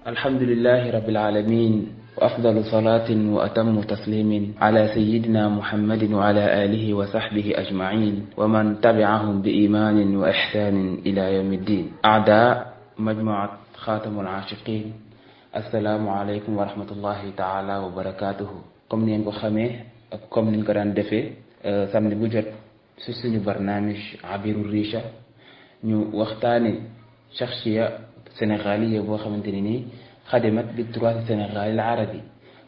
الحمد لله رب العالمين وأفضل صلاة وأتم تسليم على سيدنا محمد وعلى آله وصحبه أجمعين ومن تبعهم بإيمان وإحسان إلى يوم الدين. أعداء مجموعة خاتم العاشقين، السلام عليكم ورحمة الله تعالى وبركاته. comme ni ngeen ko xamee ak comme niñ ko daan defee samedi bu jot ci suñu barnaamij Abiru Risha ñu waxtaane shakhsiya sénégaliya boo xamante ni nii خدمت بالتراث السنغالي العربي.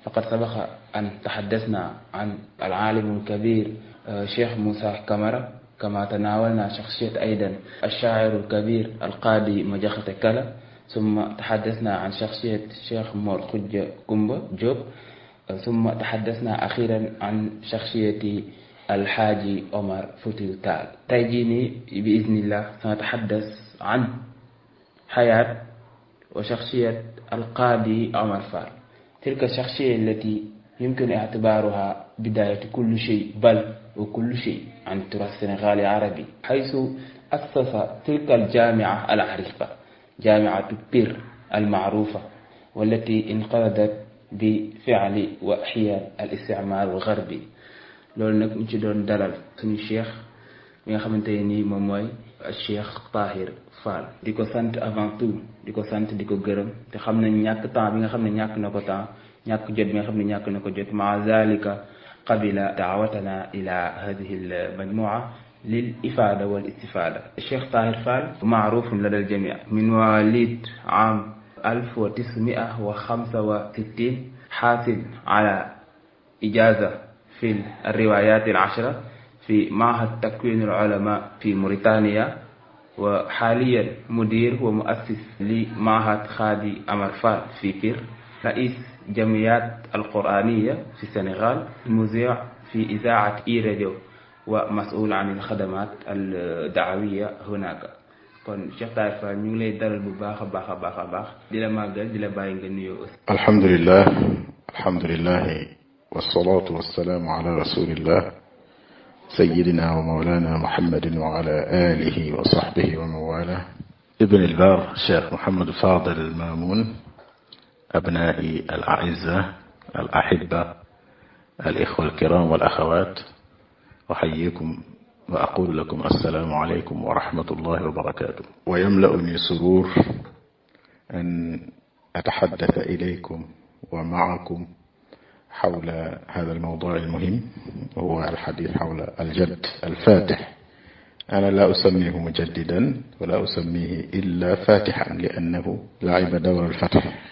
فقد سبق أن تحدثنا عن العالم الكبير شيخ موسى كامارا، كما تناولنا شخصية أيضا الشاعر الكبير القاضي مجاخة كلا، ثم تحدثنا عن شخصية شيخ مور خجة كومبا جوب، ثم تحدثنا أخيرا عن شخصية الحاجي عمر فوتيل تال. تيجيني بإذن الله سنتحدث عن حياة وشخصية القاضي عمر فال، تلك الشخصية التي يمكن اعتبارها بداية كل شيء بل وكل شيء عن التراث السنغالي العربي، حيث أسس تلك الجامعة العريقة، جامعة بير المعروفة، والتي انقرضت بفعل وإحياء الاستعمار الغربي. loolu nag ñu ci doon dalal suñu cheikh mi nga xamante ni moom mooy Cheikh Tahir Fall. di ko sant avant tout, di ko sant di ko gërëm, te xam nañ ñàkk temps bi nga xam ne ñàkk na ko temps, ñàkk jot bi nga xam ne ñàkk na ko jot. maa zalika qabila daawatana ila hadihi almajmua lil ifada wal istifada. Cheikh Tahir Fall معروف لدى الجميع من مواليد عام 1965، حاصل على إجازة في الروايات العشرة في معهد تكوين العلماء في موريتانيا، وحاليا مدير ومؤسس لمعهد خادي عمر فال في بير، رئيس جمعيات القرآنية في السنغال، مذيع في إذاعة إي راديو، ومسؤول عن الخدمات الدعوية هناك. kon Cheikh Tahir Fall ñu ngi lay dalal bu baax a baax a baax a baax di la màggal di la bàyyi nga nuyoo aussi. alhamdulillah والصلاة والسلام على رسول الله سيدنا ومولانا محمد وعلى آله وصحبه ومن والاه. ابن البار الشيخ محمد فاضل المامون، أبنائي الأعزاء الأحبة، الإخوة الكرام والأخوات، أحييكم وأقول لكم السلام عليكم ورحمة الله وبركاته. ويملأني سرور أن أتحدث إليكم ومعكم حول هذا الموضوع المهم، وهو الحديث حول الجد الفاتح. أنا لا أسميه مجددا ولا أسميه إلا فاتحا، لأنه لعب دور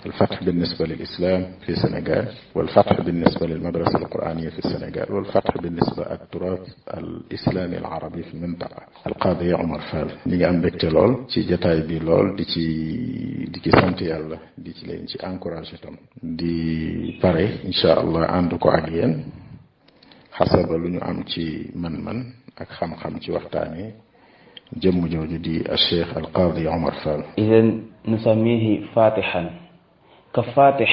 الفتح بالنسبة للإسلام في السنغال، والفتح بالنسبة للمدرسة القرآنية في السنغال، والفتح بالنسبة للتراث الإسلامي العربي في المنطقة. القاضي عمر فال نيجي أم بكتي لول ci jotaay bi lool di ci sant yàlla, di ci leen ci encouragé tam, di pare incha allah ànd ko ak yéen xasaba lu ñu am ci man-man ak xam-xam ci waxtaane jëmm jooju di Cheikh Alqaadi Omar Fall. إذن نسميه فاتحا كفاتح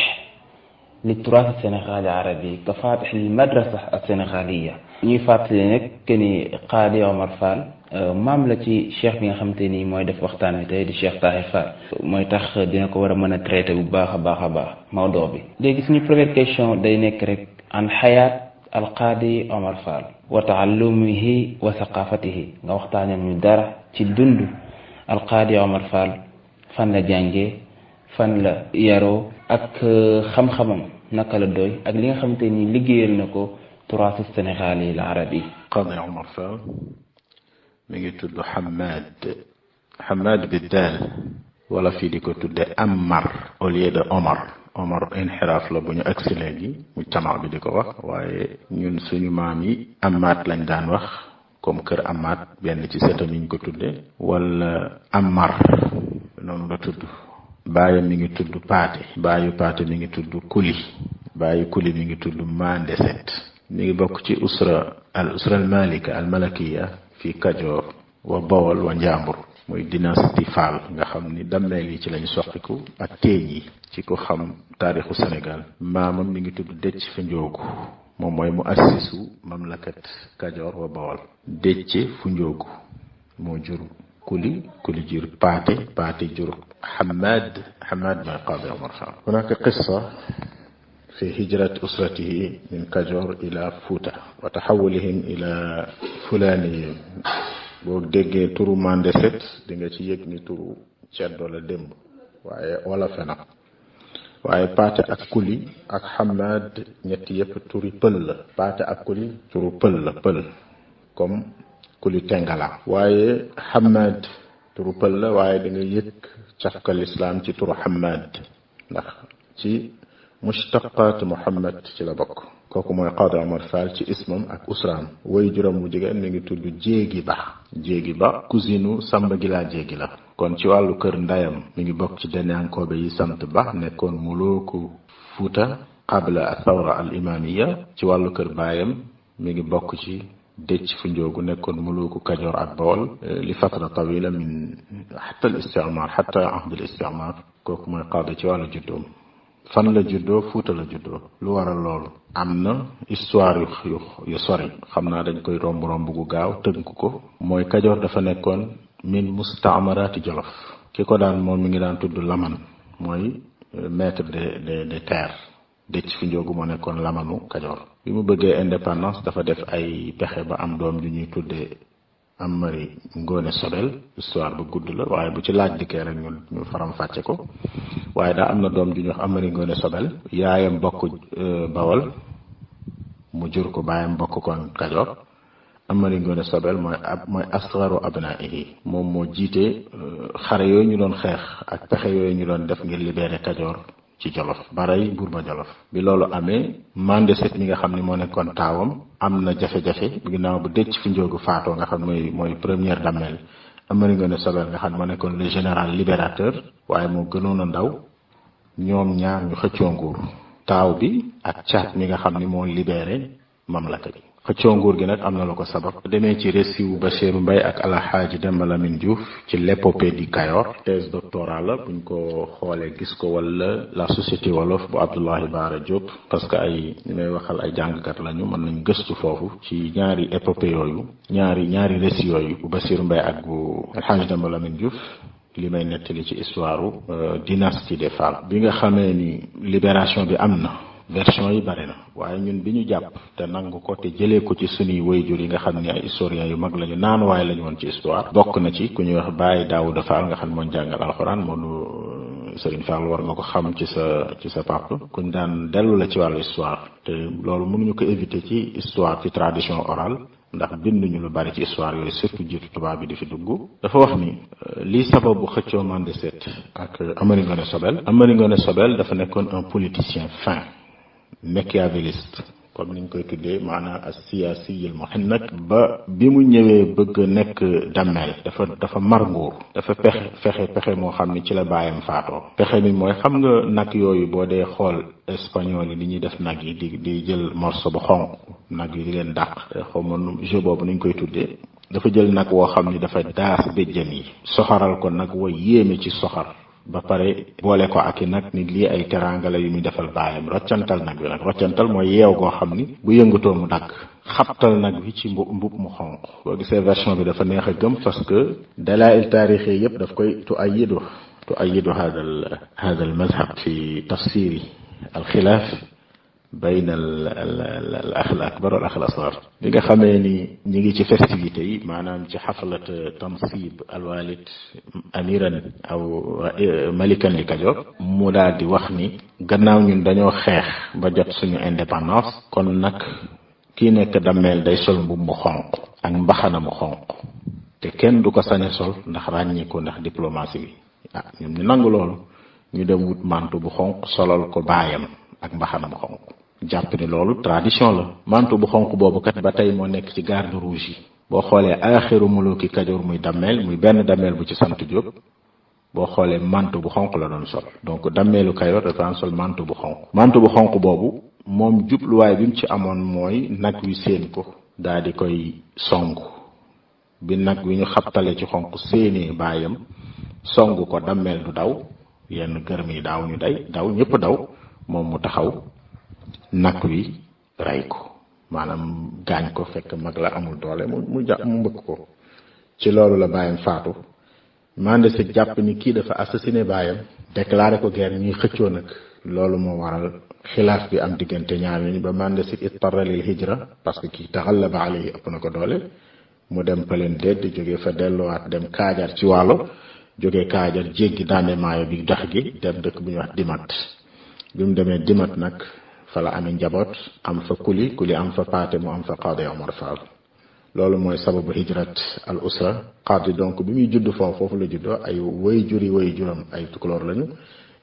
للتراث السنغالي العربي، كفاتح للمدرسة السنغالية. ñuy fàttali nag que ni Qaadi Omar Fall maam la ci cheikh bi nga xamante ni mooy def waxtaan wi tey di Cheikh Tahir Fall, mooy tax dina ko war a mën a traité bu baax a baax a baax mawdoo bi. léegi suñu première question day nekk rek an xayaat alqaadi Omar Fall wa taallumihi wa saqafatihi, nga waxtaanee ñu dara ci dund alqaadi Omar Fall, fan la jàngee, fan la yaroo, ak xam-xamam naka la doy, ak li nga xamante ni liggéeyal na ko turaas sénégalais العربي. قاضي عمر فال mi ngi tudd Hamad Biddal, wala fii di ko tudde Ammar au lieu de Omar. Omar inxiraaf la bu ñu agsi léegi mu tamaa bi di ko wax, waaye ñun suñu maam yi Amaat lañ daan wax, comme kër Amaat benn ci sëtam yi ñu ko tudde, wala Ammar noonu la tudd. baayam mi ngi tudd Paate, baayu Paate mi ngi tudd Kuli, baayu Kuli mi ngi tudd Mandeset. mi ngi bokk ci usra al malika al malakiya fi Kajoor wa Bawol wa Njàmbur, muy dynastie Fall nga xam ni dammeel yi ci lañ soqiku ak teeñ yi. ci ko xam taarixu Sénégal, maamam mi ngi tudd Décc fa Njoogu, moom mooy mu assisu mamlakat Kajoor wa Bawol. Décc fu Njoogu moo jur كلي جور باتي جور حماد ما قاضي عمر خان. هناك قصة في هجرة أسرته من كاجور إلى فوتا وتحولهم إلى فلاني. boo déggee turu Mandeset di nga ci yëg ni turu ceddo la démb waaye wala fena waaye paate ak kuli ak Hamad ñetti yëpp turi pël la. paate ak kuli turu pël la comme kuli tengala. waaye Hamad turu pël la waaye da nga yëg cafkal islam ci turu Hamad ndax ci mushtaqat Muhammad ci la bokk. kooku mooy Qaadi Omar Fall ci ismam ak usraam. way juróom bu jigéen mi ngi tudd jéegi ba cousinu Samba Gila jéegi la. kon ci wàllu kër ndayam mi ngi bokk ci Denyankoobe yi sant Ba nekkoon mulooku Fuuta qabla athawra al imamiya. ci wàllu kër baayam mi ngi bokk ci Décc fu Njoogu nekkoon mulooku Kajoor ak Bawol li fatra tawila min hatta al istimar hatta ahd al istimar. kooku mooy qaadi ci wàllu juddoom. fan la juddoo Fuuta la juddoo. lu waral loolu am na histoire yu sori xam naa dañ koy romb gu gaaw tënk ko. mooy Kajoor dafa nekkoon min mustaamaraati Jolof. ki ko daan moom mi ngi daan tudd Laman mooy maître des terres. Décc fu Njoogu moo nekkoon Lamanu Kajoor. bi mu bëggee indépendance dafa def ay pexe ba am doom ju ñuy tuddee Amari Ngoone Sobel. histoire bu gudd la waaye bu ci laaj dikkee rek ñu faram fàcce ko. waaye daa am na doom ju ñuy wax Amari Ngoone Sobel. yaayam bokk Bawol mu jur ko baayam bokk kon Kajoor. Amari Ngoone Sobel mooy asgaru abnaihi. moom moo jiite xare yooyu ñu doon xeex ak pexe yooyu ñu doon def ngir libérer Kajoor ci Jolof baray buur ba Jolof. bi loolu amee Mandeset mi nga xam ne moo nekkoon taawam am na jafe-jafe ginnaaw bu Décc fu Njoogu faatoo nga xam mooy première dammeel. Amari Ngoone Sobel nga xam ne moo nekkoon le général libérateur waaye moo gënoon a ndaw. ñoom ñaar ñu xëccoo nguur. taaw bi ak caat mi nga xam ni moo libéré mamlaka bi. xëccoo nguur gi nag am na lu ko sabab. demee ci récit wu Bachirou Mbaye ak Alhaaji Demba Lamine Diouf ci l'épopée du Kayor. thèse doctorale la buñ ko xoolee gis ko wala la société wolof bu Abdoulaye Bara Diop. parce que ñi may waxal ay jàngkat lañu mën nañ gëstu foofu ci ñaari épopée yooyu ñaari récit yooyu bu Bachirou Mbaye ak bu Alhaaji Demba Lamine Diouf. li may nettali ci histoire dynastie des Fall. bi nga xamee ni libération bi am na version yi bari na waaye ñun bi ñu jàpp te nangu ko te jëlee ko ci suñuy wayjur yi nga xam ne ay historiens yu mag lañu naan waaye lañu woon ci histoire. bokk na ci ku ñuy wax Baye Daouda Fall nga xam ne moo jàngal alxuraan moo Serigne Fall war nga ko xam ci sa papa. kuñ daan dellu la ci wàllu histoire te loolu mënuñu ko éviter ci histoire ci tradition orale. ndax binduñu lu bari ci histoire yooyu surtout jiitu tubaab bi di fi dugg. dafa wax ni lii sababu xëccoo Mandeset ak Amari Ngoone Sobel dafa nekkoon un politicien fin machiavéliste comme niñ koy tuddee maanaam as-siyaasiyul muhannad. ba bi mu ñëwee bëgg nekk dammeel dafa mar nguur. dafa pexe moo xam ni ci la baayam faatoo. pexe mi mooy xam nga nag yooyu boo dee xool espagnol yi li ñuy def nag yi di jël morceau bu xonq nag yi di leen dàq. xaw ma jeu boobu niñ koy tuddee. dafa jël nag woo xam ni dafa daas béjjën yi. soxaral ko nag wa yéeme ci soxar. ba pare boole ko ak i nag ni lii ay teraanga la yu muy defal baayam. roccantal nag bi nag roccantal mooy yeew goo xam ni bu yëngatoo mu dagg. xabtal nag bi ci mbub mu xonq. boo gisee version bi dafa neex a gëm parce que dalaa'il taarixi yëpp daf koy tu'ayyidu hada al mazhab fi tafsiri al xilaaf bayna al akh al akbar wal akh al asghar. bi nga xamee ni ñi ngi ci festivité yi maanaam ci xaflat tansib al walid amiran aw malikan li Kajoor. mu daal di wax ni gannaaw ñun dañoo xeex ba jot suñu indépendance. kon nag kii nekk dammeel day sol mbub mu xonq ak mbaxana mu xonq te kenn du ko sañ a sol ndax ràññeeku ndax diplomatie bi. ñoom ñu nangu loolu ñu dem wut mantu bu xonq solal ko baayam ak mbaxana mu xonq. jàpp ni loolu tradition la. mantu bu xonq boobu kat ba tey moo nekk ci garde rouge yi. boo xoolee aaxiru muluki Kajoor muy dammeel muy benn dammeel bu ci sant Diop boo xoolee mantu bu xonq la doon sol. donc dammeelu Kajoor dafa daan sol mantu bu xonq. mantu bu xonq boobu moom jubluwaay bi mu ci amoon mooy nag wi séen ko daal di koy song. bi nag wi ñu xabtale ci xonq séenee baayam song ko dammeel du daw yenn gërëm yi daaw ñu daw ñëpp daw moom mu taxaw nag wi rey ko maanaam gaañ ko fekk mag la amul doole mu mbëkk ko. ci loolu la baayam faatu Mandé Seck jàpp ni kii dafa assassiné baayam déclaré ko guerre ñuy xëccoo nag loolu moo waral xilaaf bi am diggante ñaar ñi ba Mandé Seck ittara lil hijra parce que kii taxallaba alayhi ëpp na ko doole mu dem Pëleen Dédd jógee fa delluwaat dem Kaajar ci Waalo jógee Kaajar jéggi daane maayo bi dox gi dem dëkk bu ñuy wax Dimat bi mu demee Dimat nag fa la amee njaboot am fa kuli am fa paate mu am fa Qaadi Omar Fall loolu mooy sababu hijrat al usra. Qaadi donc bi muy judd foofu la juddoo ay way juram ay tukulóor lañu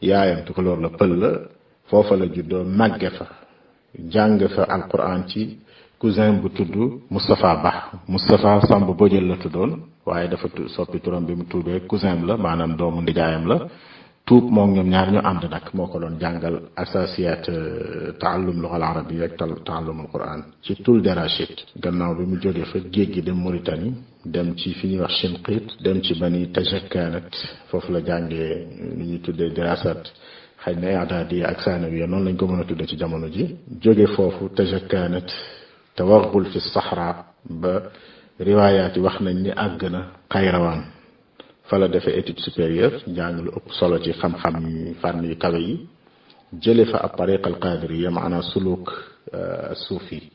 yaayam tukulóor la pël la foofa la juddoo màgge fa jàng fa alquran ci cousin bu tudd Moustapha Ba Moustapha Samb Bojël la tuddoon waaye dafa soppi turam bi mu tuubee cousin la maanaam doomu ndijaayam la tuub moom ñoom ñaar ñu ànd nag moo ko doon jàngal asasiyat taallum lughal arabiyya ak taallum alquran ci Tulde Rachid. Gannaaw bi mu jógee fa géej gi dem Mauritanie dem ci fi ñuy wax Shinqit dem ci Bani Tajakkanat foofu la jàngee li ñuy tuddee dirasat xëy na i'dadiya ak sanawiya noonu lañ ko mën a tudde ci jamono ji. jóge foofu Tajakkanat tawaghul fi Sahra ba riwaayaat yi wax nañ ni àgg na Xayrawaan fa la defee étude supérieure njàng lu ëpp solo ci xam-xam yi fànn yu kawe yi jële fa ab tariqa al qadiriyya maanaam suluk suufi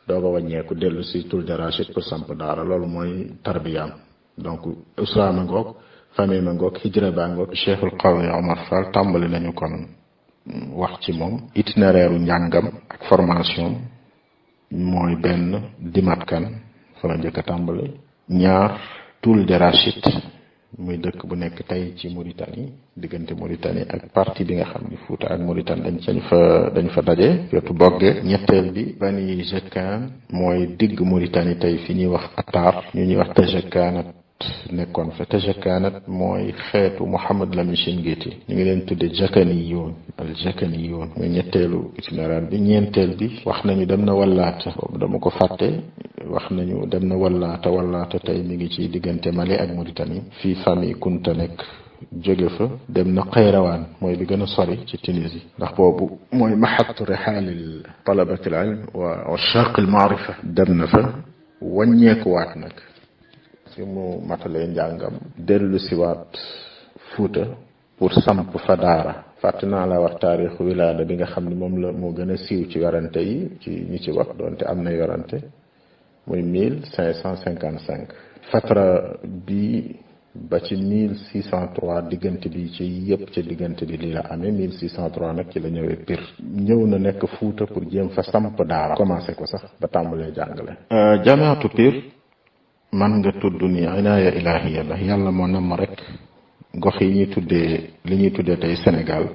dooga wàññeeku dellu si Tulde Rachid pour samp daara loolu mooy tarbiyaam. donc usra ma ngoog famille ma ngoog hijra baa ngoog. Cheikhul Qaadi Omar Fall tàmbali nañu kon wax ci moom itinéraire u njàngam ak formation mooy benn Dimat kan fa la njëkk a tàmbali. ñaar Tulde Rachid muy dëkk bu nekk tey ci Mauritanie diggante Mauritanie ak partie bi nga xam ni Fouta ak Mauritanie dañ fa daje wetu Bogge. ñetteel bi Bani Jakkaan mooy digg Mauritanie tey fi ñuy wax Atar ñu ñuy wax Tajakkanat nekkoon fa. Tajakkanat mooy xeetu Mouhamad Lamine Chinguitti ñu ngi leen tudde Jakaniyuun al Jakaniyuun mooy ñetteelu itinéraire bi. ñeenteel bi wax nañu dem na Wallaata boobu dama ko fàtte wax nañu dem na Wallaata tey mi ngi ci diggante Mali ak Mauritanie fii famille Kunta nekk jóge fa dem na Xayrawaan mooy bi gën a sori ci Tunisie ndax boobu mooy maxatu rihaalil talabatil ilm wa sharqil maarifa. dem na fa wàññeekuwaat nag fi mu matalee njàngam dellu siwaat Fuuta pour samp fa daara. fàtte naa la wax taarixu wilaada bi nga xam ne moom la moo gën a siiw ci werante yi ci ñi ci wax doonte am na yorante muy 1555. fatra bi ba ci 1603 diggante bi ci yëpp ci diggante bi lii la amee 1603 nag ci la ñëwee Pire. ñëw na nekk Fuuta pour jéem fa samp daara commencé ko sax ba tàmbalee jàngale. jamiatu Pire man nga tudd ni inaaya ilahiya la yàlla moo nam rek gox yi li ñuy tuddee tey Sénégal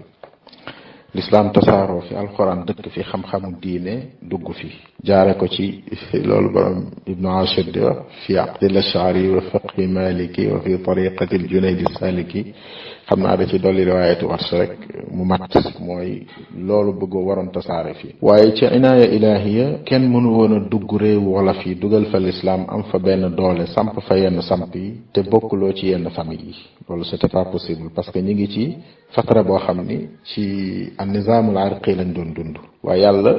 l'islam tasaaroo fi alxuraan dëkk fi xam-xamu diine dugg fi jaare ko ci loolu borom Ibnu Ashir di wax fi aqdil ashari wa fiqhi maliki wa fi tariqati al Junaydi saliki xam naa da ci dolli riwaayatu Warsh rek mu mat mooy loolu bëggoo waroon tasaare fii. waaye ci inaaya ilahiya kenn mënu woon a dugg réewu wolof yi dugal fa l'islam am fa benn doole samp fa yenn samp yi te bokkuloo ci yenn famille yi loolu c'était pas possible parce que ñi ngi ci fatra boo xam ni ci an-nizaamul arqi lañ doon dund. waaye yàlla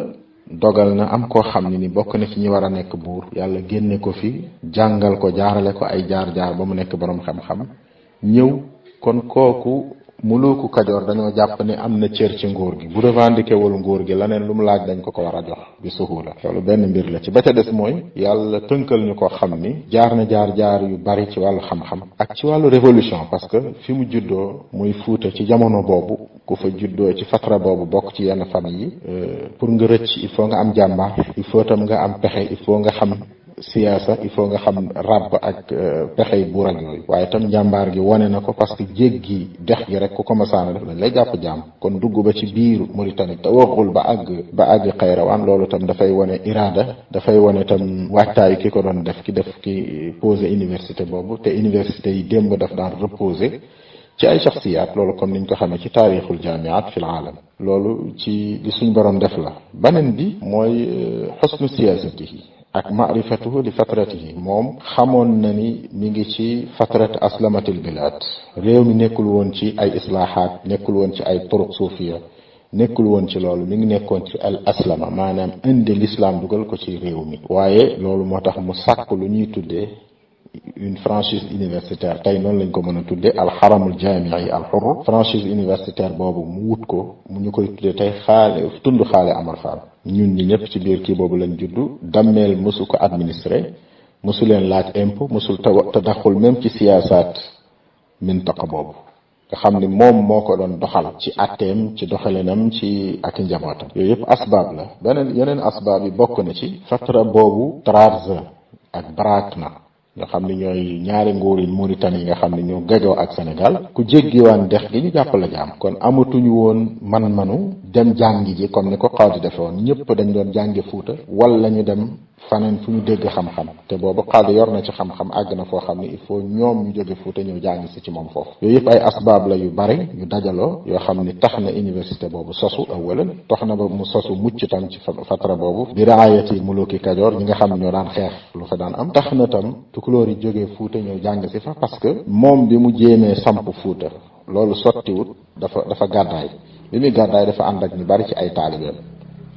dogal na am koo xam ni bokk na ci ñi war a nekk buur yàlla génne ko fi jàngal ko jaarale ko ay jaar-jaar ba mu nekk borom xam-xam ñëw. kon kooku muluuku Kajoor dañoo jàpp ne am na cër ci nguur gi bu revendiqué wul nguur gi leneen lu mu laaj dañ ko war a jox bi suhula. loolu benn mbir la ci ba ca des mooy yàlla tënkal ñu ko xam ni jaar na jaar yu bari ci wàllu xam-xam ak ci wàllu révolution parce que fi mu juddoo muy Fuuta ci jamono boobu ku fa juddoo ci fatra boobu bokk ci yenn famille yi pour nga rëcc il faut nga am jàmbaar il faut tam nga am pexe il faut nga xam siyaasa il faut nga xam ràbb ak pexey buur ak yooyu waaye itam njàmbaar gi wane na ko parce que jéggi dex gi rek ku commencé na def lañ lay jàpp jaam kon dugg ba ci biir Mauritanie te waxul ba àgg Xayrawaan loolu itam dafay wane iraada dafay wane itam waajtaayu ki ko doon def ki posé université boobu te université yi démb daf daan reposé ci ay shaxsiyaat loolu comme niñ ko xamee ci taarixul jaamiat fil aalam loolu ci li suñ borom def la. beneen bi mooy xusnu siyaasatihi ak maarifatuhu li fatratihi moom xamoon na ni mi ngi ci fatrat aslamatil bilad réew mi nekkul woon ci ay islaahaat nekkul woon ci ay turuq suufiya nekkul woon ci loolu mi ngi nekkoon ci al aslama maanaam indi l'islam dugal ko ci réew mi waaye loolu moo tax mu sàkk lu ñuy tuddee une franchise universitaire tey noonu lañ ko mën a tuddee alxaramul jaamii al xurr franchise universitaire boobu mu wut ko mu ñu koy tuddee tey tund xaale Amar Fall ñun ñi ñëpp ci biir kii boobu lañ juddu dammeel mosu ko administré mosu leen laaj impôt mosul tadaxul même ci siyaasaat mintaqa boobu nga xam ni moom moo ko doon doxal ci atteem ci doxalinam ci ak njabootam yooyu yëpp asbaab la yeneen asbaab yi bokk na ci fatra boobu Trarza ak Brakna nga xam ni ñooy ñaari nguuri Mauritanie yi nga xam ni ñoo gajoo ak Sénégal ku jéggiwaan dex gi ñu jàpp la jaam kon amatuñu woon man-manu dem jàngi ji comme ni ko xaadi defe woon ñëpp dañ doon jànge Fuuta wala ñu dem faneen fu ñu dégg xam-xam te boobu xaadi yor na ci xam-xam àgg na foo xam ni il faut ñoom ñu jóge Fuuta ñëw jàngi si ci moom foofu yooyu yëpp ay asbaab la yu bari yu dajaloo yoo xam ni tax na université boobu sosu awalan tax na ba mu sosu mucc tam ci fatra boobu bi raayati muluki Kajoor ñi nga xam ñoo daan xeex lu fa daan am tax na tam tukulóor yi jógee Fuuta ñëw jàng si fa parce que moom bi mu jéemee samp Fuuta loolu sottiwut dafa gàddaay bi muy gàddaay dafa ànd ak ñu bari ci ay taalibeem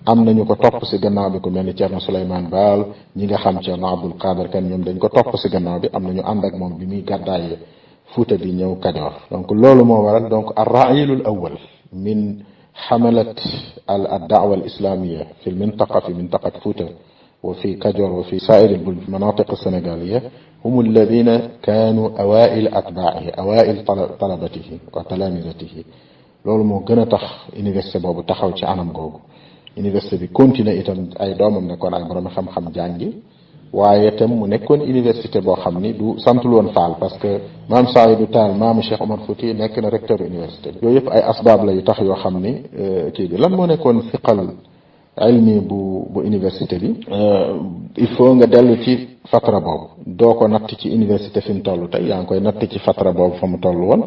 am nañu ko topp si gannaaw bi ku mel ni Thierno Souleymane Baal ñi nga xam Thierno Abdul Qadir Kan ñoom dañ ko topp si gannaaw bi am nañu ànd ak moom bi muy gàddaay Fuuta di ñëw Kajoor donc loolu moo waral donc ar-ra'ilul awwal min xamalat al da'wa al islamiyya fi mintaqa fi mintaqat Fuuta وفي كجور وفي سائر المناطق السنغالية هم الذين كانوا أوائل أتباعه أوائل طلبته وتلامذته loolu moo gën a tax université boobu taxaw ci anam googu université bi continué itam ay doomam nekkoon ay borom xam-xam jàngi waaye itam mu nekkoon université boo xam ni du santul woon Faal parce que maam Saïdou Tall maamu Cheikh Omar Fouti nekk na recteur université bi yooyu yëpp ay asbaab la yu tax yoo xam ni kii bi lan moo nekkoon fiqal ilmi bu université bi il faut nga dellu ci fatra boobu doo ko natt ci université fi mu toll tey yaa ngi koy natt ci fatra boobu fa mu toll woon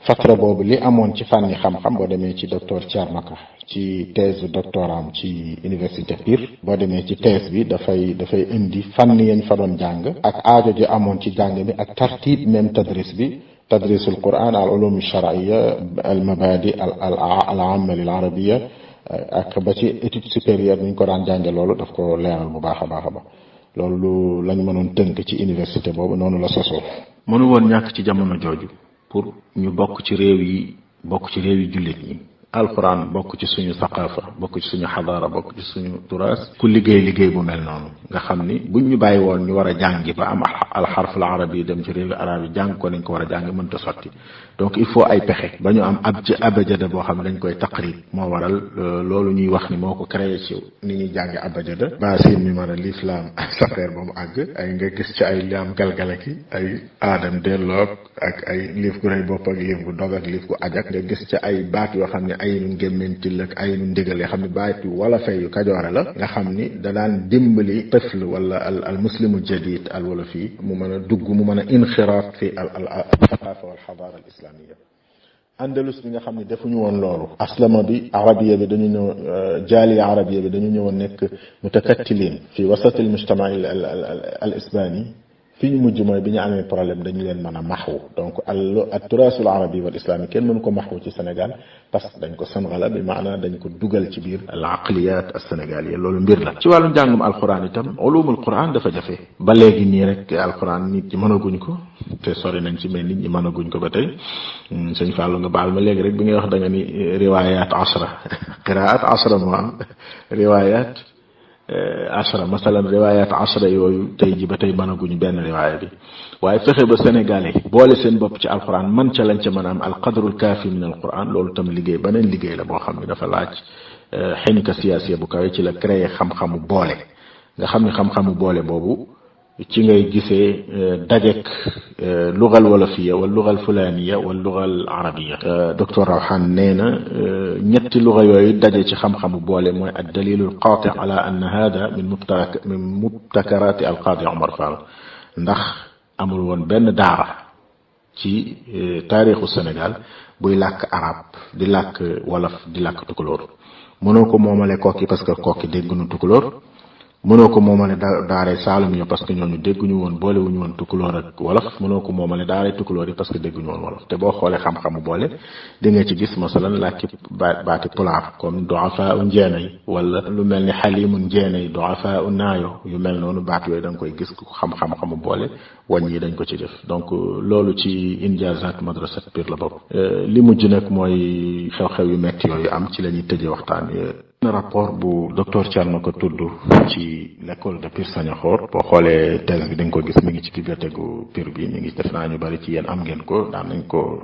fatra boobu li amoon ci fànni xam-xam boo demee ci docteur Thierno Ka ci thèse doctoram ci université Pire boo demee ci thèse bi dafay indi fànn yañ fa doon jàng ak aajo ji amoon ci jàng mi ak tartib même tadris bi tadrisul Quran al ulum shar'iyya al mabadi al amma lil arabiyya ak ba ci étude supérieure ni ñu ko daan jànge loolu daf ko leeral bu baax a baax loolu lañ mënoon tënk ci université boobu noonu la sosoo. mënu woon ñàkk ci jamono jooju pour ñu bokk ci réew yi jullit ñi alquran bokk ci suñu saqaafa bokk ci suñu xadaara bokk ci suñu turaas ku liggéey bu mel noonu nga xam ni buñ ñu bàyyi woon ñu war a jàngi ba am alxarf al arabi yi dem ci réewi arab yi jàng ko nañ ko war a jàng mënta sotti donc il faut ay pexe ba ñu am abajada boo xam ne dañ koy taqrib moo waral loolu ñuy wax ni moo ko créé ci ni ñuy jàngi abajada basin mi mën a l'islam safeer ba mu àgg ay nga gis ci ay liam galgalaki ay aadam delloog ak ay liif gu rëy bopp ak liif gu dog ak liif gu ajak nga gis ci ay baat yoo xam ne ay nu ngémmentil ak ay nu ndigal yoo xam ne baat yu wala fay yu kajoore la nga xam ni da daan dimbali tëfl wala al muslimu jadid al wala fii mu mën a dugg mu mën a inxiraat fi al thaqafa wal xadaara al islamiyya andalus bi nga xam ne defuñu woon loolu aslama bi arabiya bi dañu ñëw jaaliya arabiya bi dañu ñëwoon nekk mutakattilin fi wasat al mujtama al isbani fi ñu mujj mooy bi ñu amee problème dañu leen mën a maxwu donc al turaasul arabi wal islami kenn mënu ko maxwu ci Sénégal parce que dañ ko sanxala bi maanaam dañ ko dugal ci biir al aqliyat as sénégaliya loolu mbir la ci wàllu njàngum alquran itam ulumul quran dafa jafe ba léegi nii rek alquran nit ñi mënaguñ ko te sori nañ ci mais nit ñi mënaguñ ko ba tey sëñ Fallou nga baal ma léegi rek bi ngay wax da nga ni riwayat ashra qiraat ashra moo am riwayat ashra masalan riwayat ashra yooyu tey ji ba tey mënaguñu benn riwaaya bi waaye fexe ba sénégalais boole seen bopp ci alquran man ca lañ ca mën a am alqadrul kaafi min alquran loolu tam liggéey beneen liggéey la boo xam ne dafa laaj xenika siyaasiya bu kawe ci la créé xam-xamu boole nga xam ne xam-xamu boole boobu ci ngay gisee dajek lugal wolofiya wala lugal fulaniya wala lugal arabiya docteur Rawhan nee na ñetti luga yooyu daje ci xam-xamu boole mooy ad dalilul qaati ala anna hada min mubtakarati al qaadi Omar Fall ndax amul woon benn daara ci taarixu Sénégal buy làkk arab di làkk wolof di làkk tukulóor mënoo ko moomale kokki parce que kokki dégg nu tukulóor mënoo ko moomale daaray Saalum yi parce que ñooñu dégguñu woon boolewuñu woon tukulóor ak wolof mënoo ko moomale daaray tukulóor yi parce que dégguñu woon wolof te boo xoolee xam-xamu boole di nga ci gis masalan làkki baati pulaar comme duafa u njeena yi wala lu mel ni xalimun njeena yi duafa u naayo yu mel noonu baat yooyu da nga koy gis xam-xamu boole wàññ yi dañ ko ci def donc loolu ci injazat madrasat Pire la bopp li mujj nag mooy xew-xew yu metti yooyu am ci la ñuy tëjee waxtaan rapport bu docteur Thierno ko tudd ci l'école de Pire Sagnakhor boo xoolee thèse bi da nga ko gis mi ngi ci bibliothèque gu Pire bi mi ngi def naa ñu bari ci yéen am ngeen ko daan nañ ko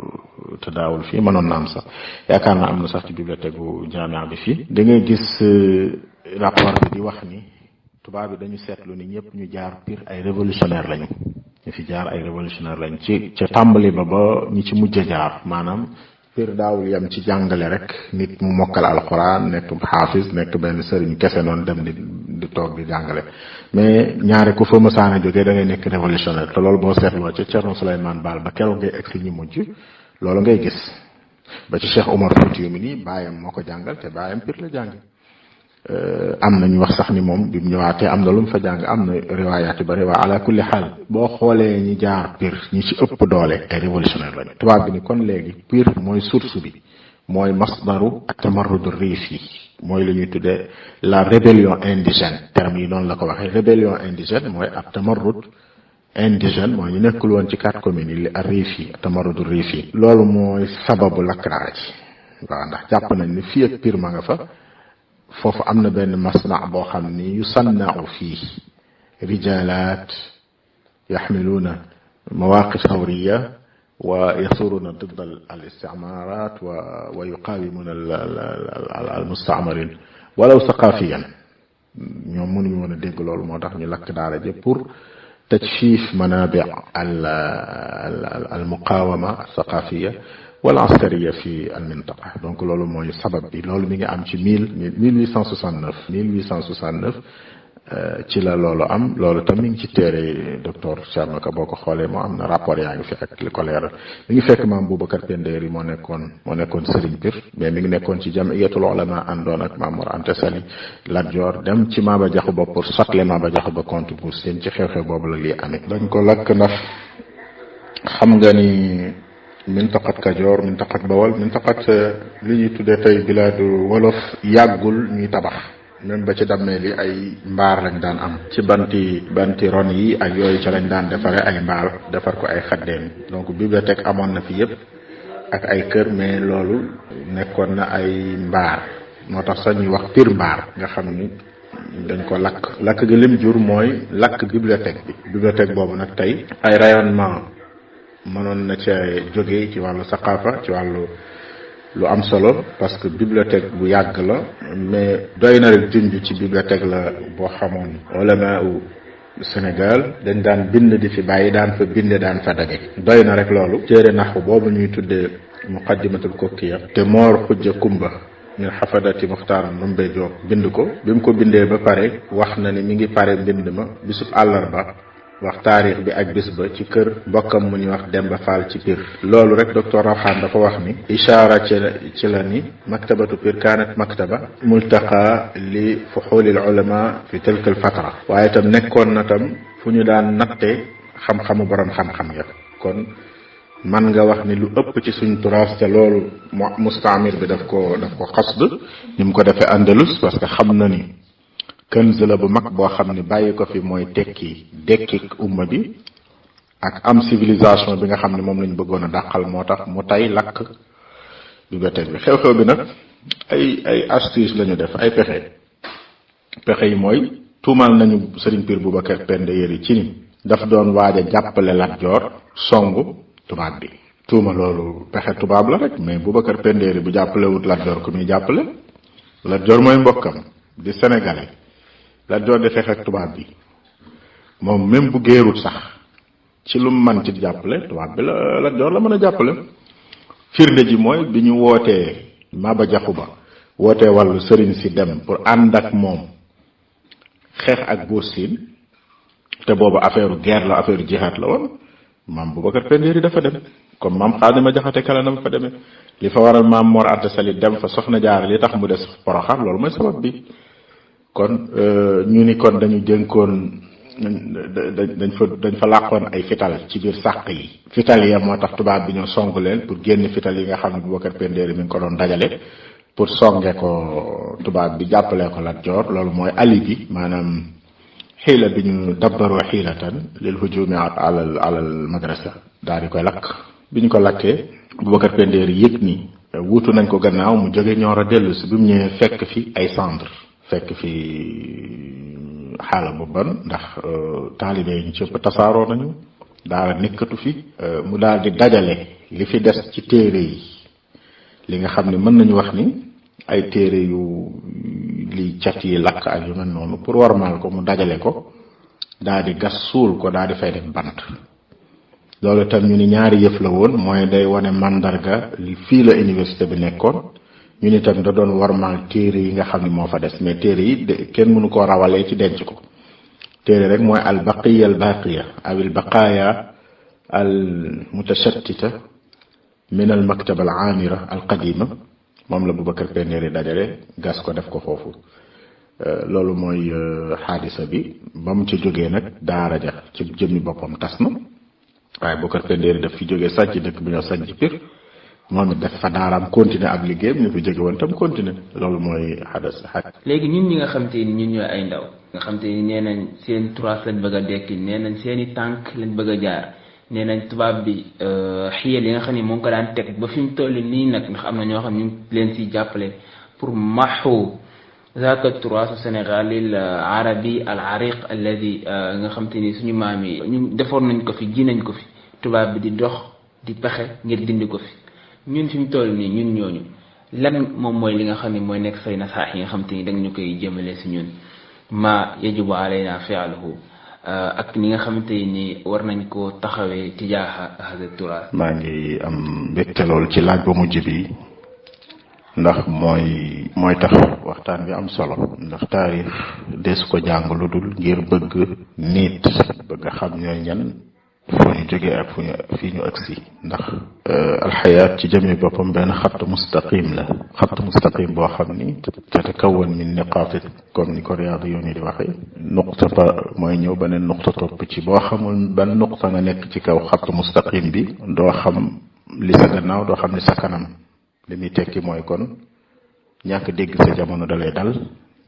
te daawul fii mënoon na am sax yaakaar naa am na sax ci bibliothèque gu jaamia bi fii da ngay gis rapport bi di wax ni tubaab bi dañu seetlu ni ñëpp ñu jaar Pire ay révolutionnaire lañu ñu fi jaar ay révolutionnaire lañu ci ca tàmbali ba ñi ci mujj a jaar maanaam Pire daawul yam ci jàngale rek nit mu mokkal alxuraan nekk xaafis nekk benn sëriñ kese noonu dem di toog di jàngale mais ñaare ku fa mësaana jógee da ngay nekk révolutionnaire te loolu boo seetloo ca Thierno Souleymane Baal ba keroog ngay egg si ñi mujj loolu ngay gis ba ci Cheikh Omar Foutiyou mi nii baayam moo ko jàngal te baayam Pire la jàng am na ñu wax sax ni moom bi mu ñëwaatee am na lu mu fa jàng am na riwaayaat yu bari waa ala kulli xaal boo xoolee ñi jaar Pire ñi ci ëpp doole ay révolutionnaire lañu tubaab bi ni kon léegi Pire mooy source bi mooy masdaru ak tamarrudu riif yi mooy lu ñuy tuddee la rébellion indigène terme yi noonu la ko waxee rébellion indigène mooy ak tamarrud indigène mooy ñu nekkul woon ci 4 communes yi li ak riif yi tamarrudu riif yi loolu mooy sababu lakkaara ji waaw ndax jàpp nañ ni fii ak Pire ma nga fa foofu am na benn masna boo xam ni yusanna'u fii rijaalaat yaxmiluuna mawaqif thawriya wa yasuruna ضد الاستعمارات ويقاومون المستعمرين ولو ثقافيا ñoom mënuñu woon a dégg loolu moo tax ñu lakk daara ji pour tajfiif manabi المقاومة الثقافية والعسكرية في المنطقة donc loolu mooy sabab bi loolu mi ngi am ci 1869 ci la loolu am loolu tam mi ngi ci téere docteur Thierno Ka boo ko xoolee moo am na rapport yaa ngi fi ak li ko leeral mi ngi fekk maam Boubacar Pendéri moo nekkoon Serigne Pire mais mi ngi nekkoon ci jamiyatul ulama àndoon ak Maam Mor Anta Sali Lat Joor dem ci Maba Jaxu Ba pour sotle Maba Jaxu Ba compte pour seen ci xew-xew boobu la lii amee dañ ko lakk ndax xam nga ni mintaqat Kajoor mintaqat Bawol mintaqat li ñuy tuddee tey bilaadu wolof yàggul ñuy tabax même ba ci dammee li ay mbaar lañ daan am ci banti ron yi ak yooyu ca lañ daan defare ay mbaar defar ko ay xaddeen donc bibliothèque amoon na fi yëpp ak ay kër mais loolu nekkoon na ay mbaar moo tax sax ñuy wax Pire mbaar nga xam ni dañ ko lakk gi lim jur mooy lakk bibliothèque boobu nag tey ay rayonnement mënoon na ca jóge ci wàllu saqaafa ci wàllu lu am solo parce que bibliothèque bu yàgg la mais doy na rek junj ci bibliothèque la boo xamoon ulama u Sénégal dañ daan bind di fi bàyyi daan fa binde daan fa daje doy na rek loolu téere naxu boobu ñuy tuddee muqaddimatul kokkiya te Moor Xujja Kumba min xafadati Muxtaar Ndumbe Joob bind ko bi mu ko bindee ba pare wax na ni mi ngi pare mbind ma bisub àllarba wax taarix bi ak bis ba ci kër mbokkam mu ñuy wax Demba Fall ci Pire loolu rek docteur Rawxaan dafa wax ni ishaara ci la ni maktabatu Pire kaanat maktaba multaqa li fuxuulil ulama fi tilka al fatra waaye tam nekkoon na tam fu ñu daan natte xam-xamu borom xam-xam ya kon man nga wax ni lu ëpp ci suñ turaas te loolu mustaamir bi daf ko xasd ni mu ko defee Andalus parce que xam na ni kënz la bu mag boo xam ne bàyyi ko fi mooy dekki umma bi ak am civilisation bi nga xam ne moom lañ bëggoon a dàqal moo tax mu tay lakk bibliothèque bi xew-xew bi nag ay astuce la ñu def ay pexe yi mooy tuumal nañu Serigne Pire Boubacar Pendéri ci ni daf doon waaj a jàppale Lat Joor songu tubaab bi tuuma loolu pexe tubaab la rek mais Boubacar Pendéri bu jàppalewut Lat Joor ku muy jàppale Lat Joor mooy mbokkam di sénégalais Lat Joor di xeex ak tubaab bi moom même bu géerut sax ci lu man ci jàppale tubaab bi la Lat Joor la mën a jàppale firnde ji mooy bi ñu wootee Maba Jaxu Ba wootee wàllu sëriñ si dem pour ànd ak moom xeex ak Buur Siin te boobu affaire guerre la affaire jihaad la woon maam Boubacar Pendéri dafa dem comme maam Xaadima Jaxate Kala na fa demee li fa waral maam Mor Anta Sali dem fa Soxna Jaara li tax mu des Poroxaan loolu mooy sabab bi kon ñu ni kon dañu dénkoon dañ fa làqoon ay fital ci biir sàq yi. fital ya moo tax tubaab bi ñoo song leen pour génn fital yi nga xam ne Boubacar Pendéeri mi ngi ko doon dajale pour songe ko tubaab bi jàppale ko Lat Joor. loolu mooy ali bi maanaam xiila bi ñu dabbaroo xiilatan lil hujumi alal madrasa daal di koy lakk. bi ñu ko lakkee Boubacar Pendéeri yëg ni wuutu nañ ko gannaaw mu jóge Ñooro dellu si bi mu ñëwee fekk fi ay cendre fekk fi xaala bu bon ndax taalibe yi ñu cëpp tasaaroo nañu daara nekkatu fi. mu daal di dajale li fi des ci téere yi li nga xam ne mën nañu wax ni ay téere yu li cat yi lakk ak yu mel noonu pour warmal ko mu dajale ko daal di gas suul ko daal di fay def bant. loolu itam ñu ni ñaari yëf la woon mooy day wane mandarga fii la université bi nekkoon ñu ni itam da doon warmal téere yi nga xam ne moo fa des mais téere yi kenn mënu koo rawalee ci denc ko. téere rek mooy al baqiya al baqiya aw al baqaya al mutashattita min al maktaba al amira al qadima moom la Boubacar Pendéeri dajale gas ko def ko foofu. loolu mooy xaadisa bi ba mu ci jógee nag daara ja ci jëmmi boppam tas na waaye Boubacar Pendéeri daf fi jógee sànc dëkk bi ñoo sànc Pire moom it def fa daaraam continuer ab liggéeyam ñu fi jóge woon tam continuer. loolu mooy xadas xaj. léegi ñun ñi nga xam te ni ñun ñooy ay ndaw nga xam te ni nee nañ seen turaas lañ bëgg a dekki nee nañ seen i tànk lañ bëgg a jaar nee nañ tubaab bi xiyal yi nga xam ne moo ngi ko daan teg ba fi mu toll nii nag ndax am na ñoo xam ñu leen siy jàppale pour maxu zaaka turaas Sénégal al arabi al ariq alladi nga xam te ni suñu maam yi ñu defoon nañ ko fi ji nañ ko fi tubaab bi di dox di pexe ngir dindi ko fi. ñun fi mu toll nii ñun ñooñu lan moom mooy li nga xam ne mooy nekk say nasaax yi nga xam te ni danga ñu koy jëmale si ñun ma yajibu alayna fi'luhu ak ni nga xamante ni war nañ koo taxawee tijaaha hada turaas. maa ngi am mbégte lool ci laaj ba mujj bi ndax mooy tax waxtaan bi am solo ndax taarix des ko jàng lu dul ngir bëgg nit bëgg a xam ñooy ñan fu ñu jógee ak fii ñu agsi ndax alxayaat ci jëmee boppam benn xatt mustaqim la xatt mustaqim boo xam ni tatakawan min niqaatit comme ni ko riyaadu yoon yi di waxee nuqta ba mooy ñëw beneen nuqta topp ci boo xamul ban nuqta nga nekk ci kaw xatt mustaqim bi doo xam li sa gannaaw doo xam li sa kanam li muy tekki mooy kon ñàkk dégg sa jamono dalay dal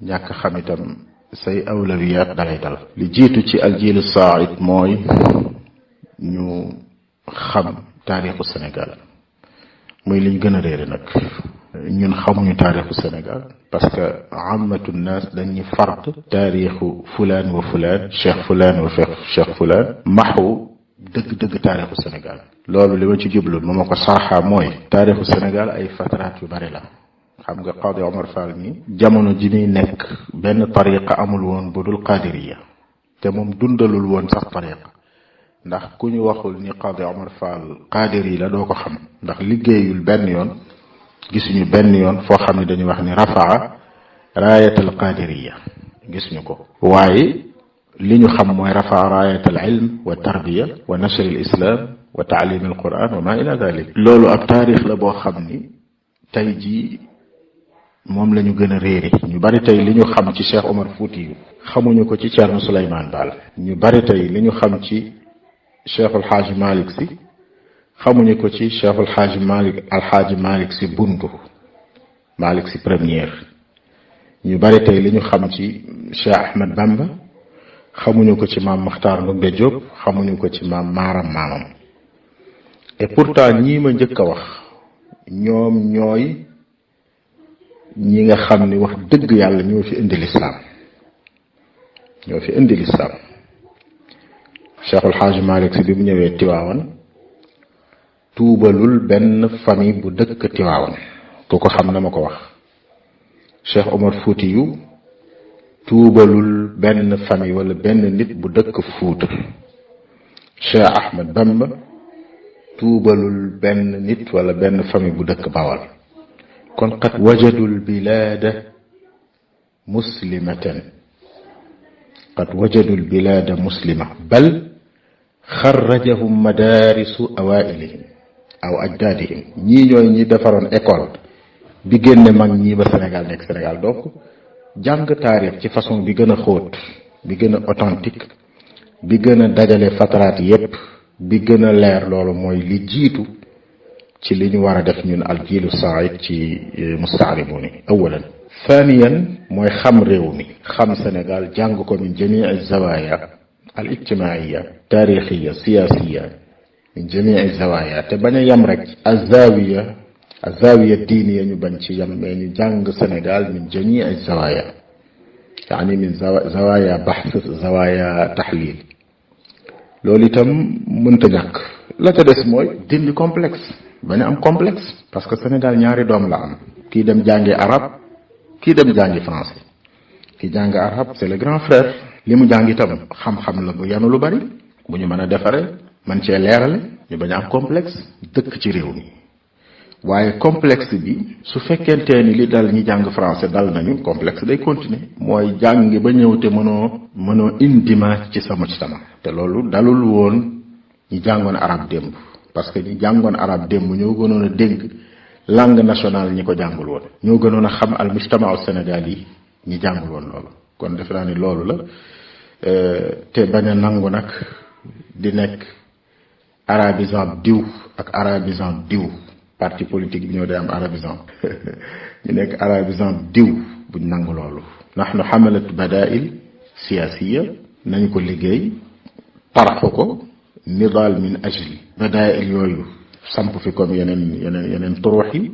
ñàkk xam itam say awlawiyaat dalay dal li jiitu ci aljiilu saa'id mooy ñu xam taarixu Sénégal muy liñ gën a réere nag ñun xamuñu taarixu Sénégal parce que amatu naas dañuy fard taarixu fulaan wa fulaan cheikh fulaan wa cheikh fulaan maxu dëgg-dëgg taarixu Sénégal. loolu li ma ci jublu ma ko sarxa mooy taarixu Sénégal ay fataraat yu bari la xam nga Qadi Omar Fall mi jamono ji muy nekk benn tariqa amul woon bu dul qadiriya te moom dundalul woon sax tariqa ndax ku ñu waxul ni Qadi Omar Fall qadiri la doo ko xam ndax liggéeyul benn yoon gisuñu benn yoon foo xam ne dañuy wax ni rafaa raayatal qadiriya gisuñu ko waaye li ñu xam mooy rafaa raayatal ilm wa tarbiya wa nashr al islam wa taalim al quran wa ma ila dalik loolu ab taarix la boo xam ni tey jii moom la ñu gën a réere ñu bari tey li ñu xam ci Cheikh Omar Foutiyou xamuñu ko ci Thierno Souleymane Baal ñu bari tey li ñu xam ci Cheikhul Xaaji Malick si xamuñu ko ci Cheikhul Xaaji Malick alxaaji Malick si buntu Malick si première ñu bari tey li ñu xam ci Cheikh Ahmed Bamba xamuñu ko ci maam Makhtar Ndoumbé Diop xamuñu ko ci maam Maaram maamam et pourtant ñii ma njëkk a wax ñoom ñooy ñi nga xam ni wax dëgg yàlla ñoo fi indi lislaam Cheikhul Xaaji Malick si bi mu ñëwee Tiwaawan tuubalul benn famille bu dëkk Tiwaawan ku ko xam na ma ko wax Cheikh Omar Foutiyou tuubalul benn famille wala benn nit bu dëkk Fuuta Cheikh Ahmed Bamba tuubalul benn nit wala benn famille bu dëkk Bawal kon qad wajadul bilaada muslimatan qad wajadul bilaada muslima bal xarrajahum madaarisu awailihim aw ajdaadihim ñii ñooy ñi defaroon école bi génne mag ñii ba Sénégal nekk Sénégal donc jàng taarix ci façon bi gën a xóot bi gën a authentique bi gën a dajale fataraat yépp bi gën a leer loolu mooy li jiitu ci li ñu war a def ñun al jiilu said ci mustaaribuni awalan thaniyan mooy xam réew mi xam Sénégal jàng ko min jamii zawaya al ijtimaiya taarixiya siyaasiya min jamii zawaya te bañ a yem rek azawiya diiniya ñu bañ ci yem mais ñu jàng Sénégal min jamii zawaya yaani min zawaya baxs zawaya taxlil loolu itam mënta ñàkk la ca des mooy dindi complexe bañ a am complexe parce que Sénégal ñaari doom la am kii dem jàngi arab kii dem jàngi français kii jàng arab c'est le grand frère li mu jàng itam xam-xam la bu yanu lu bari bu ñu mën a defare man cee leerale ñu bañ a am complexe dëkk ci réew mi waaye complexe bi su fekkentee ni li dal ñi jàng français dal nañu complexe day continuer mooy jàngi ba ñëw te mënoo indima ci sa mujtama te loolu dalul woon ñi jàngoon arab démb parce que ñi jàngoon arab démb ñoo gënoon a dégg langue nationale ñi ko jàngul woon ñoo gënoon a xam al mujtama au Sénégal yi ñi jàngul woon loolu kon defe naa ni loolu la te bañ a nangu nag di nekk arabisant diw ak arabisant diw parti politique bi ñoo day am arabisant ñu nekk arabisant diw buñ nangu loolu nahnu hamalat badail siyasiya nañ ko liggéey taraxu ko nidaal min ajli badail yooyu samp fi comme yeneen turuux yi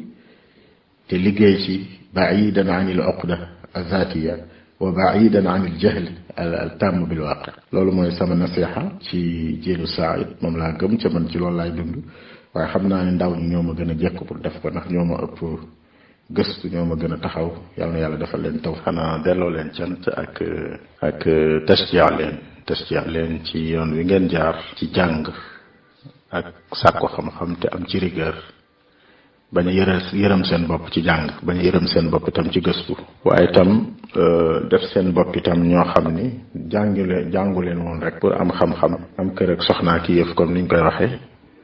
te liggéey ci baidan an il uqda azatiya wa baidan an il jahl al tàmm bil waaqi loolu mooy sama nasiha ci jiilu said moom laa gëm ca man ci loolu laay dund waaye xam naa ne ndaw ñi ñoo ma gën a jekk pour def ko ndax ñoo ma ëpp gëstu ñoo ma gën a taxaw yal na yàlla defal leen taw xanaa delloo leen cant ak tashjia leen ci yoon wi ngeen jaar ci jàng ak sàkko xam-xam te am ci rigueur bañ a yërëm seen bopp ci jàng bañ a yërëm seen bopp itam ci gëstu waaye itam def seen bopp itam ñoo xam ni jàngu leen woon rek pour am xam-xam am kër ak soxnaa ki yëf comme niñ koy waxee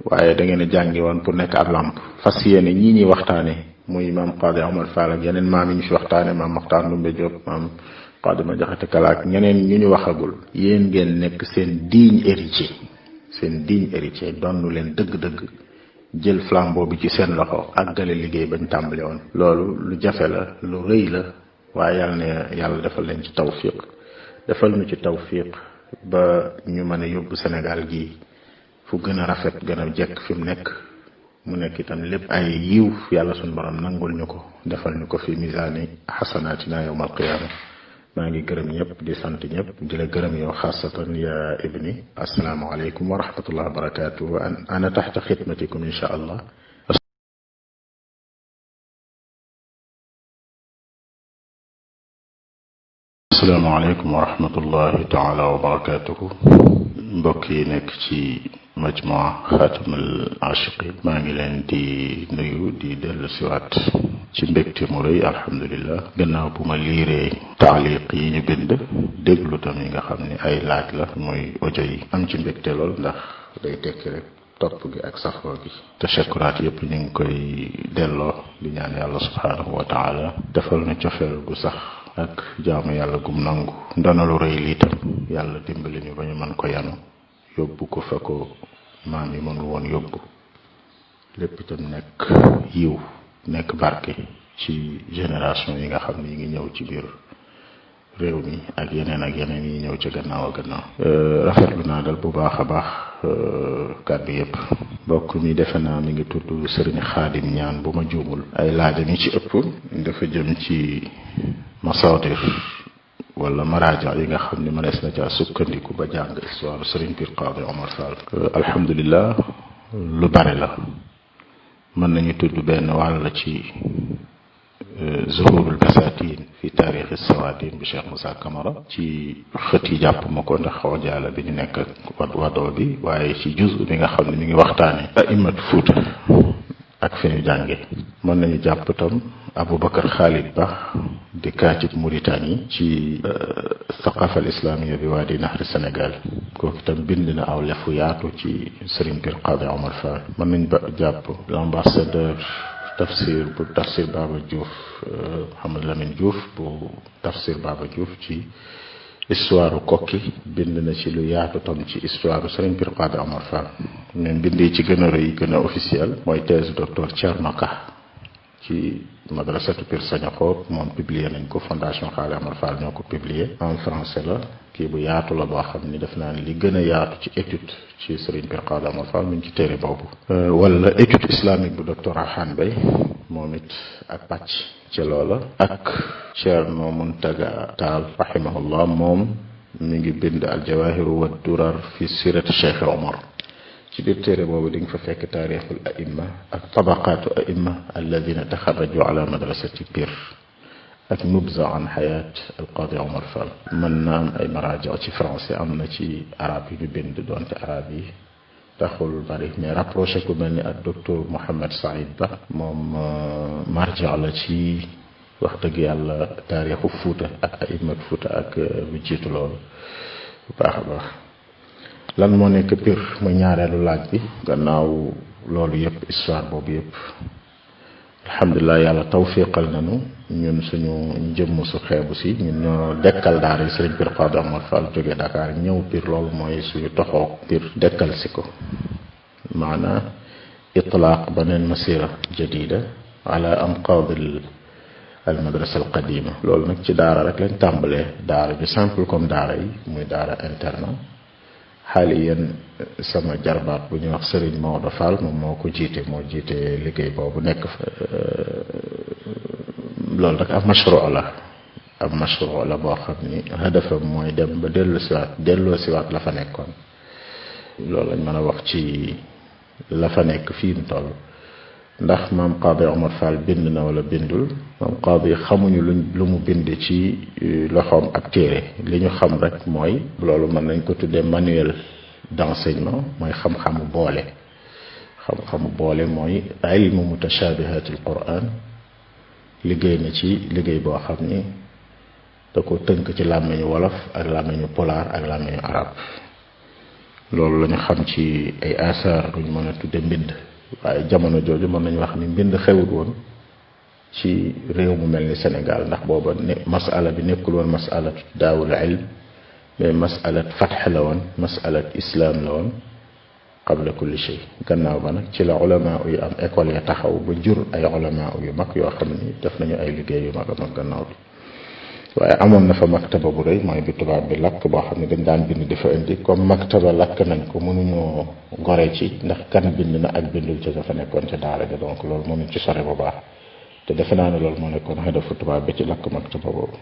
waaye da ngeen a jàngi woon pour nekk ab lamp fas yéene ñii ñuy waxtaane muy maam Qadi Omar Fall ak yeneen maam yi ñu fi waxtaane maam Maxtaar Ndumbe Diop maam Qadi ma Jaxate Kalaak ñeneen ñu waxagul yéen ngeen nekk seen digne héritier donnu leen dëgg-dëgg jël flambeau bi ci seen loxo àggale liggéey bañ tàmbali woon loolu lu jafe la lu rëy la waaye yàlla defal leen ci tawfiq defal ñu ci tawfiq ba ñu mën a yóbbu Sénégal gi fu gën a rafet gën a jekk fi mu nekk itam lépp ay yiw yàlla suñu borom nangul ñu ko defal ñu ko fi misaani xasanaatina yawmal qiyaama maa ngi gërëm ñëpp di sant ñëpp di la gërëm yow xaasatan ya ibni assalaamu aleykum wa rahmatullah wa barakatuh wa ana taxta xidmatikum insha allah assalaamu aleykum wa rahmatullahi taala wa barakatuhu mbokk yi nekk ci majmua xaatimul achiqin maa ngi leen di nuyu di dellu siwaat ci mbégte mu rëy alhamdulilah gannaaw bu ma liiree taaliq yi ñu bind déglu tam yi nga xam ne ay laaj la muy audio yi am ci mbégte lool ndax day tekki rek topp gi ak safoo gi te shakuraat yëpp ñu ngi koy delloo di ñaan yàlla subhaanahu wa taala defal na cofeel gu sax ak jaamu yàlla gum nangu ndonalu rëy lii tam yàlla dimbali ñu ba ñu mën ko yanu yóbbu ko fa ko maam yi mënu woon yóbbu lépp itam nekk yiw nekk barke ci génération yi nga xam ne yi ngi ñëw ci biir réew mi ak yeneen yi ñëw ci gannaaw rafetlu naa dal bu baax a baax kàddu yépp mbokk mi defe naa mi ngi tudd Sëriñ Xaadim Ñaan bu ma juumul ay laajam yi ci ëpp dafa jëm ci masaadir wala maraaja yi nga xam ne mënees na caa sukkandiku ba jàng histoire Sëriñ Pir Qadi Omar Fall alhamdulilah lu bare la mën nañu tudd benn wàll ci zuhurul basatin fi taarixi sawadin bi Cheikh Moussa Camara ci xët yi jàpp ma ko ndax xaw jaala bi ñu nekk ak wadoo bi waaye ci juz bi nga xam ne mi ngi waxtaane aimat Fuuta ak fi ñu jànge mën nañu jàpp tam Aboubacar Khalid Ba di kaatib Mauritanie ci saqafa al islamia bi Wadi Nahri Sénégal kooku itam bind na aw lefu yaatu ci Serigne Pir Qadi Omar Fall mën nañ ba jàpp l'ambassadeur tafsir bu tafsir Baba Diouf Mouhamed Lamine Diouf bu tafsir Baba Diouf ci histoire kokki bind na ci lu yaatu tam ci histoire Serigne Pir Khady Amar Fall mais bind yi ci gën a rëy gën a officiel mooy thèse docteur Thierno Ka ci madrasatu Pir Sañaxoor moom publié nañ ko fondation Khady Amar Fall ñoo ko publié en français la kii bu yaatu la boo xam ni def naa ne li gën a yaatu ci étude ci Serigne Pir Khady Amar Fall mi ngi ci téere boobu wala étude islamique bu docteur Arhan Bay moom it ak pàcc ci loola ak Thierno Muntaga Taal rahimahullah moom mi ngi bind al jawahiru wa durar fi sirati Cheikh Omar ci biir téere boobu di nga fa fekk taarixul aimma ak tabaqaatu aimma alladina taxarraju ala madrasati Pir ak nubza an xayaat al Qadi Omar Fall mën na am ay maraaja ci français am na ci arab yi ñu bind doonte arab yi taxul bari mais rapproché ku mel ni ak docteur Mohamed Saïd Ba moom marja la ci wax dëgg yàlla taarixu Fuuta ak aimmat Fuuta ak lu jiitu loolu bu baax a baax lan moo nekk Pir muy ñaareelu laaj bi gannaaw loolu yëpp histoire boobu yëpp alhamdulilah yàlla tawfiqal nañu ñun suñu njëmm su xeebu si ñun ñoo dekkal daara yi Serigne Pir Khady Amar Fall jóge Dakar ñëw Pir loolu mooy suñu toxoo Pir dekkal si ko maanaa itlaaq beneen masira jadida ala anqaad al madrasa al qadima loolu nag ci daara rek lañ tàmbalee daara bi simple comme daara yi muy daara internat xaaliyan sama jarbaat bu ñuy wax Serigne Maodo Fall moom moo ko jiite moo jiite liggéey boobu nekk fa loolu rek ab mashru la boo xam ni hadafam mooy dem ba delloo siwaat la fa nekkoon loolu lañ mën a wax ci la fa nekk fii mu toll ndax maam Qadi Omar Fall bind na wala bindul maam Qadi xamuñu lu mu bind ci loxoom ak téere li ñu xam rek mooy loolu mën nañ ko tuddee manuel d'enseignement mooy xam-xamu boole mooy ilmu mutashabihatil Qur'an liggéey na ci liggéey boo xam ni da ko tënk ci làmmiñu wolof ak làmmiñu pulaar ak làmmiñu arab loolu la ñu xam ci ay asar luñ mën a tudde mbind waaye jamono jooju mën nañu wax ni mbind xewut woon ci réew mu mel ni Sénégal ndax booba masala bi nekkul woon masalat daawul ilm mais masalat fatx la woon masalat islam la woon qabla kulli shay gannaaw ba nag ci la ulama yu am école ya taxaw ba jur ay ulama yu mag yoo xam ni def nañu ay liggéey yu mag a mag gannaaw bi waaye amoon na fa maktaba bu rëy mooy bi tubaab bi lakk boo xam ne dañ daan bind di fa indi comme maktaba lakk nañ ko mënuñoo gore ci ndax kan bind na ak bindul ci dafa nekkoon ca daara ja donc loolu mënuñ ci sore bu baax te defe naa ne loolu moo nekkoon hadafu tubaab bi ci lakk maktaba boobu